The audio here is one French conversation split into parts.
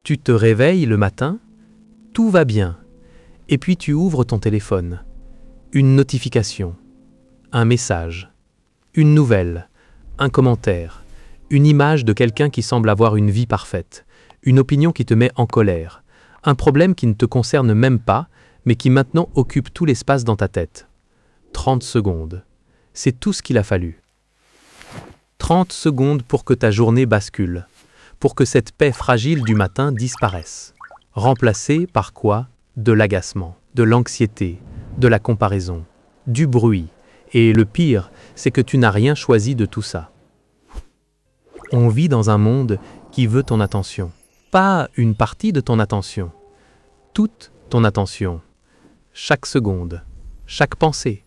Tu te réveilles le matin, tout va bien, et puis tu ouvres ton téléphone. Une notification, un message, une nouvelle, un commentaire, une image de quelqu'un qui semble avoir une vie parfaite, une opinion qui te met en colère, un problème qui ne te concerne même pas, mais qui maintenant occupe tout l'espace dans ta tête. 30 secondes, c'est tout ce qu'il a fallu. 30 secondes pour que ta journée bascule, pour que cette paix fragile du matin disparaisse. Remplacée par quoi? De l'agacement, de l'anxiété, de la comparaison, du bruit. Et le pire, c'est que tu n'as rien choisi de tout ça. On vit dans un monde qui veut ton attention. Pas une partie de ton attention. Toute ton attention. Chaque seconde, chaque pensée,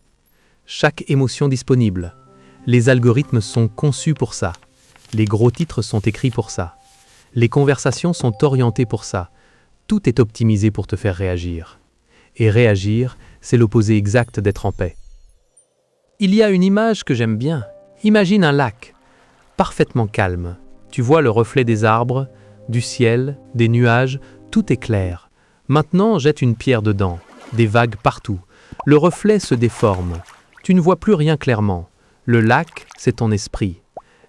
chaque émotion disponible. Les algorithmes sont conçus pour ça. Les gros titres sont écrits pour ça. Les conversations sont orientées pour ça. Tout est optimisé pour te faire réagir. Et réagir, c'est l'opposé exact d'être en paix. Il y a une image que j'aime bien. Imagine un lac, parfaitement calme. Tu vois le reflet des arbres, du ciel, des nuages, tout est clair. Maintenant, jette une pierre dedans, des vagues partout. Le reflet se déforme. Tu ne vois plus rien clairement. Le lac, c'est ton esprit.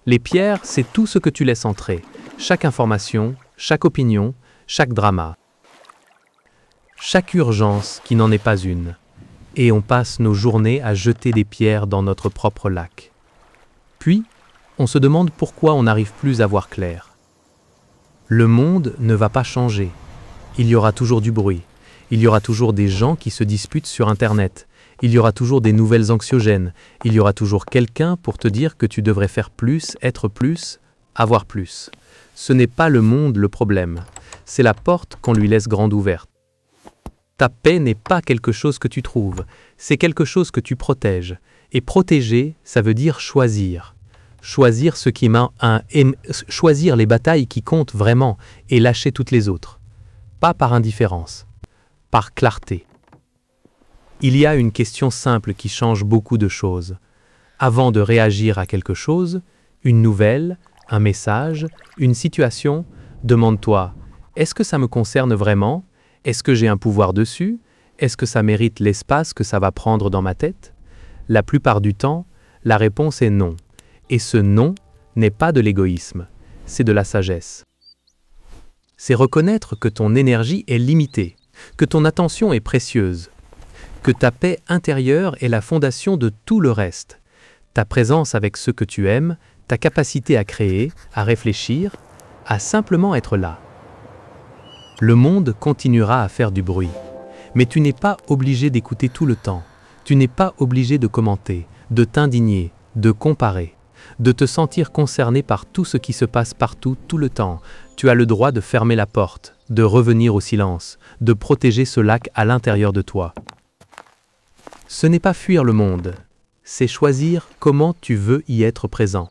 Les pierres, c'est tout ce que tu laisses entrer. Chaque information, chaque opinion, chaque drama. Chaque urgence qui n'en est pas une. Et on passe nos journées à jeter des pierres dans notre propre lac. Puis, on se demande pourquoi on n'arrive plus à voir clair. Le monde ne va pas changer. Il y aura toujours du bruit. Il y aura toujours des gens qui se disputent sur Internet. Il y aura toujours des nouvelles anxiogènes. Il y aura toujours quelqu'un pour te dire que tu devrais faire plus, être plus, avoir plus. Ce n'est pas le monde le problème. C'est la porte qu'on lui laisse grande ouverte. Ta paix n'est pas quelque chose que tu trouves. C'est quelque chose que tu protèges. Et protéger, ça veut dire choisir. Choisir ce qui choisir les batailles qui comptent vraiment et lâcher toutes les autres. Pas par indifférence, par clarté. Il y a une question simple qui change beaucoup de choses. Avant de réagir à quelque chose, une nouvelle, un message, une situation, demande-toi, est-ce que ça me concerne vraiment? Est-ce que j'ai un pouvoir dessus? Est-ce que ça mérite l'espace que ça va prendre dans ma tête? La plupart du temps, la réponse est non. Et ce non n'est pas de l'égoïsme, c'est de la sagesse. C'est reconnaître que ton énergie est limitée, que ton attention est précieuse, que ta paix intérieure est la fondation de tout le reste. Ta présence avec ceux que tu aimes, ta capacité à créer, à réfléchir, à simplement être là. Le monde continuera à faire du bruit, mais tu n'es pas obligé d'écouter tout le temps. Tu n'es pas obligé de commenter, de t'indigner, de comparer, de te sentir concerné par tout ce qui se passe partout, tout le temps. Tu as le droit de fermer la porte, de revenir au silence, de protéger ce lac à l'intérieur de toi. Ce n'est pas fuir le monde, c'est choisir comment tu veux y être présent.